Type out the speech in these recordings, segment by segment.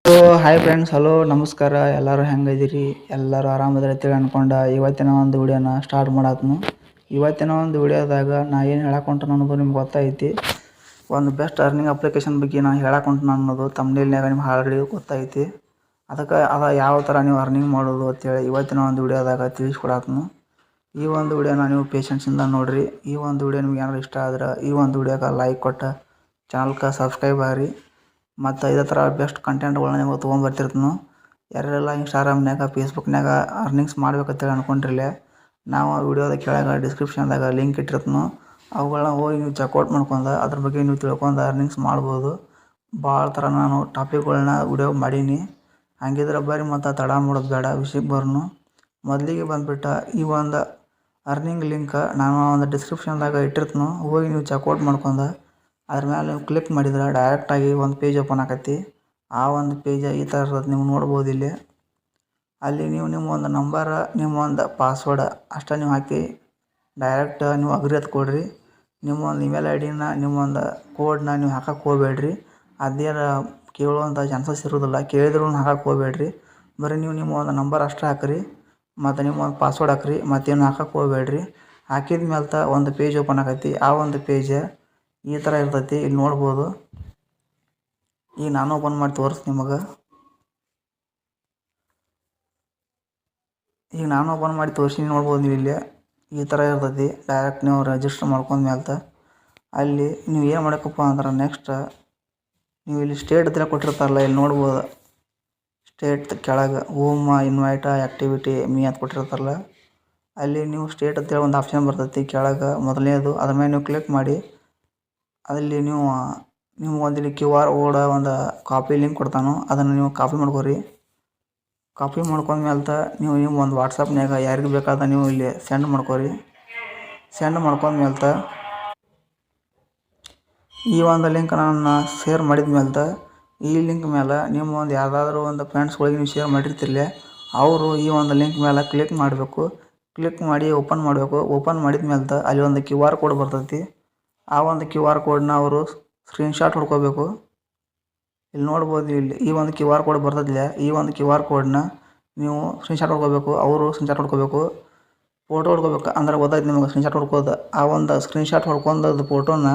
So hi friends, hello ನಮಸ್ಕಾರ. ಎಲ್ಲರೂ ಹೆಂಗಿದ್ದೀರಿ? ಎಲ್ಲರೂ ಆರಾಮದಿರಿ ಅಂತೇಳಿ ಅನ್ಕೊಂಡು ಇವತ್ತಿನ ಒಂದು ವಿಡಿಯೋನ ಸ್ಟಾರ್ಟ್ ಮಾಡತ್ನು. ಇವತ್ತಿನ ಒಂದು ವಿಡಿಯೋದಾಗ ನಾ ಏನು ಹೇಳಕೊಂತ ಅನ್ನೋದು ನಿಮ್ಗೆ ಗೊತ್ತೈತಿ. ಒಂದು ಬೆಸ್ಟ್ ಅರ್ನಿಂಗ್ ಅಪ್ಲಿಕೇಶನ್ ಬಗ್ಗೆ ನಾನು ಹೇಳಕೊಂತ ಅನ್ನೋದು ತಮ್ಮನೇಲಿನಾಗ ನಿಮ್ಗೆ ಆಲ್ರೆಡಿ ಗೊತ್ತೈತಿ. ಅದಕ್ಕೆ ಯಾವ ಥರ ನೀವು ಅರ್ನಿಂಗ್ ಮಾಡೋದು ಅಂತೇಳಿ ಇವತ್ತಿನ ಒಂದು ವಿಡಿಯೋದಾಗ ತಿಳಿಸ್ಕೊಡತ್ನು. ಈ ಒಂದು ವಿಡಿಯೋನ ನೀವು ಪೇಷನ್ಸಿಂದ ನೋಡಿರಿ. ಈ ಒಂದು ವಿಡಿಯೋ ನಿಮ್ಗೆ ಏನಾದ್ರು ಇಷ್ಟ ಆದ್ರೆ ಈ ಒಂದು ವಿಡಿಯೋಗೆ ಲೈಕ್ ಕೊಟ್ಟು ಚಾನಲ್ಗೆ ಸಬ್ಸ್ಕ್ರೈಬ್ ಆಗಿರಿ. ಮತ್ತು ಇದೇ ಥರ ಬೆಸ್ಟ್ ಕಂಟೆಂಟ್ಗಳನ್ನ ನಿಮಗೆ ತೊಗೊಂಬರ್ತಿರ್ತೀನಿ. ಯಾರೆಲ್ಲ ಇನ್ಸ್ಟಾಗ್ರಾಮ್ನಾಗ ಫೇಸ್ಬುಕ್ನಾಗ ಅರ್ನಿಂಗ್ಸ್ ಮಾಡ್ಬೇಕಂತೇಳಿ ಅನ್ಕೊಂಡಿರಲಿ, ನಾವು ಆ ವಿಡಿಯೋದ ಕೆಳಗೆ ಡಿಸ್ಕ್ರಿಪ್ಷನ್ದಾಗ ಲಿಂಕ್ ಇಟ್ಟಿರ್ತೀನಿ. ಅವುಗಳನ್ನ ಹೋಗಿ ನೀವು ಚೆಕ್ಔಟ್ ಮಾಡ್ಕೊಂಡು ಅದ್ರ ಬಗ್ಗೆ ನೀವು ತಿಳ್ಕೊಂಡು ಅರ್ನಿಂಗ್ಸ್ ಮಾಡ್ಬೋದು. ಭಾಳ ಥರ ನಾನು ಟಾಪಿಕ್ಗಳನ್ನ ವಿಡಿಯೋ ಮಾಡೀನಿ. ಹಂಗಿದ್ರೆ ಬರ್ರಿ ಮತ್ತು ತಡ ಮಾಡೋದು ಬೇಡ, ವಿಷಯಕ್ಕೆ ಬರೋನು. ಮೊದಲಿಗೆ ಬಂದುಬಿಟ್ಟು ಈ ಒಂದು ಅರ್ನಿಂಗ್ ಲಿಂಕ್ ನಾನು ಒಂದು ಡಿಸ್ಕ್ರಿಪ್ಷನ್ದಾಗ ಇಟ್ಟಿರ್ತೀನಿ. ಹೋಗಿ ನೀವು ಚೆಕ್ಔಟ್ ಮಾಡ್ಕೊಂಡು ಅದ್ರ ಮೇಲೆ ನೀವು ಕ್ಲಿಕ್ ಮಾಡಿದ್ರೆ ಡೈರೆಕ್ಟಾಗಿ ಒಂದು ಪೇಜ್ ಓಪನ್ ಆಕೈತಿ. ಆ ಒಂದು ಪೇಜ್ ಈ ಥರ ಇರ್ತದೆ, ನೀವು ನೋಡ್ಬೋದು ಇಲ್ಲಿ. ಅಲ್ಲಿ ನೀವು ನಿಮ್ಮ ಒಂದು ನಂಬರ್, ನಿಮ್ಮ ಒಂದು ಪಾಸ್ವರ್ಡ್ ಅಷ್ಟೇ ನೀವು ಹಾಕಿ ಡೈರೆಕ್ಟ್ ನೀವು ಅಗ್ರಿ ಅಂತ ಕೊಡ್ರಿ. ನಿಮ್ಮ ಒಂದು ಇಮೇಲ್ ಐ ಡಿನ, ನಿಮ್ಮ ಒಂದು ಕೋಡ್ನ ನೀವು ಹಾಕಕ್ಕೆ ಹೋಗ್ಬೇಡ್ರಿ. ಅದೇನು ಕೇಳುವಂಥ ಚಾನ್ಸಸ್ ಇರೋದಿಲ್ಲ, ಕೇಳಿದ್ರೂ ಹಾಕಕ್ಕೆ ಹೋಗ್ಬೇಡ್ರಿ. ಬರೀ ನೀವು ನಿಮ್ಮ ಒಂದು ನಂಬರ್ ಅಷ್ಟೇ ಹಾಕಿರಿ ಮತ್ತು ನಿಮ್ಮ ಒಂದು ಪಾಸ್ವರ್ಡ್ ಹಾಕಿರಿ, ಮತ್ತೇನು ಹಾಕಕ್ಕೆ ಹೋಗ್ಬೇಡ್ರಿ. ಹಾಕಿದ ಮೇಲೆ ಒಂದು ಪೇಜ್ ಓಪನ್ ಆಕೈತಿ. ಆ ಒಂದು ಪೇಜ್ ಈ ಥರ ಇರ್ತೈತಿ, ಇಲ್ಲಿ ನೋಡ್ಬೋದು. ಈಗ ನಾನು ಓಪನ್ ಮಾಡಿ ತೋರಿಸ್ತೀನಿ ನಿಮಗೆ. ಈಗ ನಾನು ಓಪನ್ ಮಾಡಿ ತೋರಿಸಿ ನೋಡ್ಬೋದು ನೀವು ಇಲ್ಲಿ. ಈ ಥರ ಇರ್ತೈತಿ. ಡೈರೆಕ್ಟ್ ನೀವು ರಿಜಿಸ್ಟರ್ ಮಾಡ್ಕೊಂಡ್ಮೇಲೆ ಅಲ್ಲಿ ನೀವು ಏನು ಮಾಡಬೇಕಪ್ಪ ಅಂದ್ರೆ ನೆಕ್ಸ್ಟ್ ನೀವು ಇಲ್ಲಿ ಸ್ಟೇಟ್ ಹತ್ರ ಕೊಟ್ಟಿರ್ತಾರಲ್ಲ, ಇಲ್ಲಿ ನೋಡ್ಬೋದು. ಸ್ಟೇಟ್ ಕೆಳಗೆ ಹೋಮ್ ಇನ್ವೈಟ್ ಆ್ಯಕ್ಟಿವಿಟಿ ಮೀ ಅಂತ ಕೊಟ್ಟಿರ್ತಾರಲ್ಲ, ಅಲ್ಲಿ ನೀವು ಸ್ಟೇಟ್ ಅಂತೇಳಿ ಒಂದು ಆಪ್ಷನ್ ಬರ್ತೈತಿ ಕೆಳಗೆ ಮೊದಲನೇದು. ಅದ್ರ ಮೇಲೆ ನೀವು ಕ್ಲಿಕ್ ಮಾಡಿ ಅಲ್ಲಿ ನೀವು ಒಂದು ಇಲ್ಲಿ QR ಕೋಡ್ ಒಂದು ಕಾಪಿ ಲಿಂಕ್ ಕೊಡ್ತಾನೋ ಅದನ್ನು ನೀವು ಕಾಪಿ ಮಾಡ್ಕೊರಿ. ಕಾಪಿ ಮಾಡ್ಕೊಂಡ್ಮೇಲೆ ನೀವು ನಿಮ್ಮ ಒಂದು ವಾಟ್ಸಪ್ನಾಗ ಯಾರಿಗೆ ಬೇಕಾದ ನೀವು ಇಲ್ಲಿ ಸೆಂಡ್ ಮಾಡ್ಕೊರಿ. ಸೆಂಡ್ ಮಾಡ್ಕೊಂಡ್ಮೇಲೆ ಈ ಒಂದು ಲಿಂಕ್ ನಾನು ಶೇರ್ ಮಾಡಿದ ಮೇಲೆ ಈ ಲಿಂಕ್ ಮೇಲೆ ನಿಮ್ಮ ಒಂದು ಯಾವುದಾದ್ರೂ ಒಂದು ಫ್ರೆಂಡ್ಸ್ಗಳಿಗೆ ನೀವು ಶೇರ್ ಮಾಡಿರ್ತಿರಲಿ, ಅವರು ಈ ಒಂದು ಲಿಂಕ್ ಮೇಲೆ ಕ್ಲಿಕ್ ಮಾಡಬೇಕು. ಕ್ಲಿಕ್ ಮಾಡಿ ಓಪನ್ ಮಾಡಬೇಕು. ಓಪನ್ ಮಾಡಿದ ಮೇಲೆ ಅಲ್ಲಿ ಒಂದು QR ಕೋಡ್ ಬರ್ತೈತಿ. ಆ ಒಂದು QR ಕೋಡ್ನ ಅವರು ಸ್ಕ್ರೀನ್ಶಾಟ್ ಹೊಡ್ಕೋಬೇಕು. ಇಲ್ಲಿ ನೋಡ್ಬೋದು ಇಲ್ಲಿ ಈ ಒಂದು QR ಕೋಡ್ ಬರ್ತದಿಲ್ಲ, ಈ ಒಂದು QR ಕೋಡ್ನ ನೀವು ಸ್ಕ್ರೀನ್ಶಾಟ್ ಹೊಡ್ಕೋಬೇಕು. ಅವರು ಸ್ಕ್ರೀನ್ಶಾಟ್ ಹೊಡ್ಕೋಬೇಕು, ಫೋಟೋ ಹೊಡ್ಕೋಬೇಕು. ಅಂದ್ರೆ ಗೊತ್ತಾಯ್ತು ನಿಮಗೆ ಸ್ಕ್ರೀನ್ಶಾಟ್ ಹೊಡ್ಕೋದು. ಆ ಒಂದು ಸ್ಕ್ರೀನ್ಶಾಟ್ ಹೊಡ್ಕೊಂಡದ್ದು ಫೋಟೋನ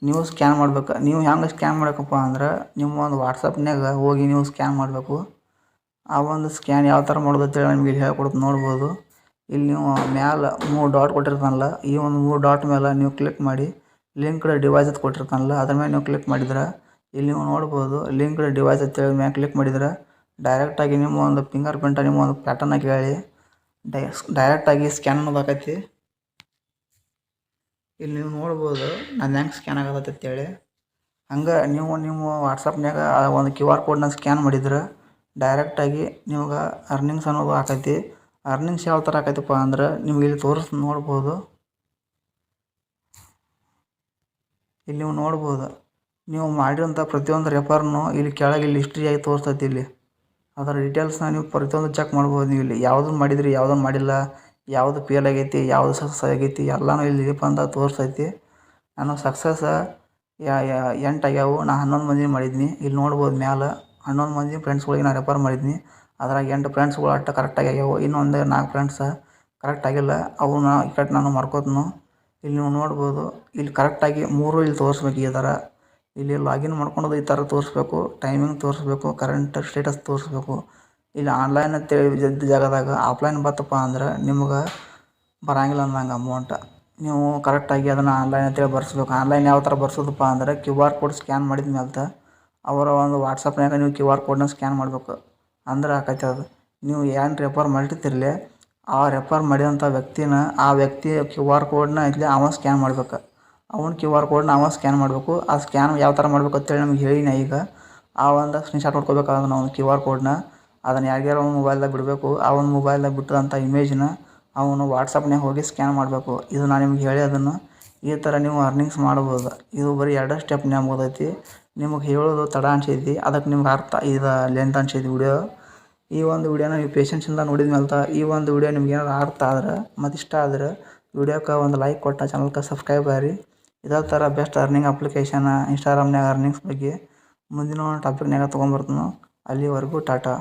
ನೀವು ಸ್ಕ್ಯಾನ್ ಮಾಡ್ಬೇಕು. ನೀವು ಹೆಂಗೆ ಸ್ಕ್ಯಾನ್ ಮಾಡಬೇಕಪ್ಪ ಅಂದ್ರೆ ನಿಮ್ಮ ಒಂದು ವಾಟ್ಸಪ್ನಾಗ ಹೋಗಿ ನೀವು ಸ್ಕ್ಯಾನ್ ಮಾಡಬೇಕು. ಆ ಒಂದು ಸ್ಕ್ಯಾನ್ ಯಾವ ಥರ ಮಾಡೋದು ಅಂತೇಳಿ ನಿಮಗೆ ಇಲ್ಲಿ ಹೇಳ್ಕೊಡ್ತು ನೋಡ್ಬೋದು. ಇಲ್ಲಿ ನೀವು ಮ್ಯಾಲೆ 3 ಡಾಟ್ ಕೊಟ್ಟಿರ್ತಾನಲ್ಲ, ಈ ಒಂದು 3 ಡಾಟ್ ಮೇಲೆ ನೀವು ಕ್ಲಿಕ್ ಮಾಡಿ ಲಿಂಕ್ಡ್ ಡಿವೈಸ್ ಅಂತ ಕೊಟ್ಟಿರ್ತಾನಲ್ಲ, ಅದ್ರ ಮೇಲೆ ನೀವು ಕ್ಲಿಕ್ ಮಾಡಿದ್ರೆ ಇಲ್ಲಿ ನೀವು ನೋಡ್ಬೋದು ಲಿಂಕ್ಡ್ ಡಿವೈಸ್ ಅಂತೇಳಿ ಮೇಲೆ ಕ್ಲಿಕ್ ಮಾಡಿದ್ರೆ ಡೈರೆಕ್ಟಾಗಿ ನಿಮ್ಮ ಒಂದು ಫಿಂಗರ್ ಪ್ರಿಂಟ, ನಿಮ್ಮ ಒಂದು ಪ್ಯಾಟರ್ನ ಕೇಳಿ ಡೈರೆಕ್ಟಾಗಿ ಸ್ಕ್ಯಾನ್ ಅನ್ನೋದಾಕೈತಿ. ಇಲ್ಲಿ ನೀವು ನೋಡ್ಬೋದು ನಾನು ಹೆಂಗೆ ಸ್ಕ್ಯಾನ್ ಆಗತ್ತೆ ಅಂತೇಳಿ. ಹಂಗೆ ನೀವು ನಿಮ್ಮ ವಾಟ್ಸಪ್ನಾಗ ಆ ಒಂದು QR ಕೋಡ್ನ ಸ್ಕ್ಯಾನ್ ಮಾಡಿದ್ರೆ ಡೈರೆಕ್ಟಾಗಿ ನಿಮ್ಗೆ ಅರ್ನಿಂಗ್ಸ್ ಅನ್ನೋದು ಆಕೈತಿ. ಅರ್ನಿಂಗ್ಸ್ ಯಾವ ಥರ ಆಕೈತಪ್ಪ ಅಂದ್ರೆ ನಿಮ್ಗೆ ಇಲ್ಲಿ ನೋಡ್ಬೋದು. ಇಲ್ಲಿ ನೀವು ನೋಡ್ಬೋದು ನೀವು ಮಾಡಿರೋಂಥ ಪ್ರತಿಯೊಂದು ರೆಫರ್ನು ಇಲ್ಲಿ ಕೆಳಗೆ ಇಲ್ಲಿ ಹಿಸ್ಟ್ರಿಯಾಗಿ ತೋರಿಸ್ತೈತಿ. ಇಲ್ಲಿ ಅದರ ಡೀಟೇಲ್ಸ್ನ ನೀವು ಪ್ರತಿಯೊಂದು ಚೆಕ್ ಮಾಡ್ಬೋದು. ನೀವು ಇಲ್ಲಿ ಯಾವುದನ್ನು ಮಾಡಿದ್ರಿ, ಯಾವುದನ್ನು ಮಾಡಿಲ್ಲ, ಯಾವುದು ಫೇಲ್ ಆಗೈತಿ, ಯಾವುದು ಸಕ್ಸಸ್ ಆಗೈತಿ, ಎಲ್ಲನೂ ಇಲ್ಲಿ ಬಂದ ತೋರಿಸ್ತೈತಿ. ನಾನು ಸಕ್ಸಸ್ 8 ಆಗ್ಯಾವು. ನಾನು 11 ಮಂದಿ ಮಾಡಿದ್ನಿ. ಇಲ್ಲಿ ನೋಡ್ಬೋದು ಮ್ಯಾಲೆ 11 ಮಂದಿ ಫ್ರೆಂಡ್ಸ್ಗಳಿಗೆ ನಾನು ರೆಫರ್ ಮಾಡಿದ್ನಿ. ಅದ್ರಾಗ 8 ಫ್ರೆಂಡ್ಸ್ಗಳು ಅಷ್ಟು ಕರೆಕ್ಟಾಗಿ ಆಗ್ಯಾವು. ಇನ್ನೊಂದು 4 ಫ್ರೆಂಡ್ಸ ಕರೆಕ್ಟ್ ಆಗಿಲ್ಲ, ಅವನ್ನ ಈ ಕಡೆ ನಾನು ಮರ್ಕೋತನು. ಇಲ್ಲಿ ನೀವು ನೋಡ್ಬೋದು ಇಲ್ಲಿ ಕರೆಕ್ಟಾಗಿ 3 ಇಲ್ಲಿ ತೋರಿಸ್ಬೇಕು. ಈ ಥರ ಇಲ್ಲಿ ಲಾಗಿನ್ ಮಾಡ್ಕೊಳೋದು ಈ ಥರ ತೋರಿಸ್ಬೇಕು, ಟೈಮಿಂಗ್ ತೋರಿಸ್ಬೇಕು, ಕರೆಂಟ್ ಸ್ಟೇಟಸ್ ತೋರಿಸ್ಬೇಕು. ಇಲ್ಲಿ ಆನ್ಲೈನ್ ಅಂತೇಳಿ ಜಾಗದಾಗ ಆಫ್ಲೈನ್ ಬತ್ತಪ್ಪ ಅಂದ್ರೆ ನಿಮ್ಗೆ ಬರೋಂಗಿಲ್ಲ ಅನ್ನಂಗೆ ಅಮೌಂಟ್. ನೀವು ಕರೆಕ್ಟಾಗಿ ಅದನ್ನು ಆನ್ಲೈನ್ ಅಂತೇಳಿ ಬರ್ಸ್ಬೇಕು. ಆನ್ಲೈನ್ ಯಾವ ಥರ ಬರ್ಸೋದಪ್ಪ ಅಂದ್ರೆ QR ಕೋಡ್ ಸ್ಕ್ಯಾನ್ ಮಾಡಿದ ಮೇಲೆ ಅವರ ಒಂದು ವಾಟ್ಸಪ್ನಾಗ ನೀವು QR ಕೋಡ್ನ ಸ್ಕ್ಯಾನ್ ಮಾಡಬೇಕು. ಅಂದ್ರೆ ಆಕೈತೆ ಅದು. ನೀವು ಏನು ರೆಫರ್ ಮಾಡಿರ್ತಿರಲಿ ಆ ರೆಫರ್ ಮಾಡಿದಂಥ ವ್ಯಕ್ತಿನ, ಆ ವ್ಯಕ್ತಿ QR ಕೋಡ್ನ ಇಲ್ಲಿ ಅವ ಸ್ಕ್ಯಾನ್ ಮಾಡ್ಬೇಕು. ಅವನ QR ಕೋಡ್ನ ಅವ ಸ್ಕ್ಯಾನ್ ಮಾಡಬೇಕು. ಆ ಸ್ಕ್ಯಾನ್ ಯಾವ ಥರ ಮಾಡ್ಬೇಕು ಅಂತೇಳಿ ನಮ್ಗೆ ಹೇಳಿನ. ಈಗ ಆ ಒಂದು ಸ್ಕ್ರೀನ್ಶಾಟ್ ಹೊಡ್ಕೋಬೇಕಾದ್ರೆ ನಾವು QR ಕೋಡ್ನ ಅದನ್ನು ಯಾರ್ಯಾರು ಒಂದು ಮೊಬೈಲ್ದಾಗ ಬಿಡಬೇಕು. ಆ ಒಂದು ಮೊಬೈಲ್ದಾಗ ಬಿಟ್ಟಂಥ ಇಮೇಜ್ನ ಅವನು ವಾಟ್ಸಪ್ನಾಗ ಹೋಗಿ ಸ್ಕ್ಯಾನ್ ಮಾಡಬೇಕು. ಇದು ನಾನು ನಿಮ್ಗೆ ಹೇಳಿ ಅದನ್ನು ಈ ಥರ ನೀವು ಅರ್ನಿಂಗ್ಸ್ ಮಾಡ್ಬೋದು. ಇದು ಬರೀ 2 ಸ್ಟೆಪ್ನ್ಯಾಗ ಮುಗ್ದೈತಿ. ನಿಮಗೆ ಹೇಳೋದು ತಡ ಅನ್ಸೈತಿ, ಅದಕ್ಕೆ ನಿಮ್ಗೆ ಅರ್ಥ ಇದು ಲೆಂತ್ ಅನ್ಸೈತಿ ವಿಡಿಯೋ. ಈ ಒಂದು ವಿಡಿಯೋನ ನೀವು ಪೇಷನ್ಸಿಂದ ನೋಡಿದ ಮೇಲೆ ಈ ಒಂದು ವಿಡಿಯೋ ನಿಮ್ಗೆ ಏನಾದ್ರು ಅರ್ಥ ಆದ್ರೆ ಮತ್ತು ಇಷ್ಟ ಆದ್ರೆ ವಿಡಿಯೋಕ್ಕೆ ಒಂದು ಲೈಕ್ ಕೊಟ್ಟು ಚಾನಲ್ಗೆ ಸಬ್ಸ್ಕ್ರೈಬ್ ಆಗಿರಿ. ಇದೇ ಥರ ಬೆಸ್ಟ್ ಅರ್ನಿಂಗ್ ಅಪ್ಲಿಕೇಶನ್ ಇನ್ಸ್ಟಾಗ್ರಾಮ್ನಾಗ ಅರ್ನಿಂಗ್ಸ್ ಬಗ್ಗೆ ಮುಂದಿನ ಟಾಪಿಕ್ನಾಗ ತೊಗೊಂಬರ್ತೀನಿ. ಅಲ್ಲಿವರೆಗೂ ಟಾಟಾ.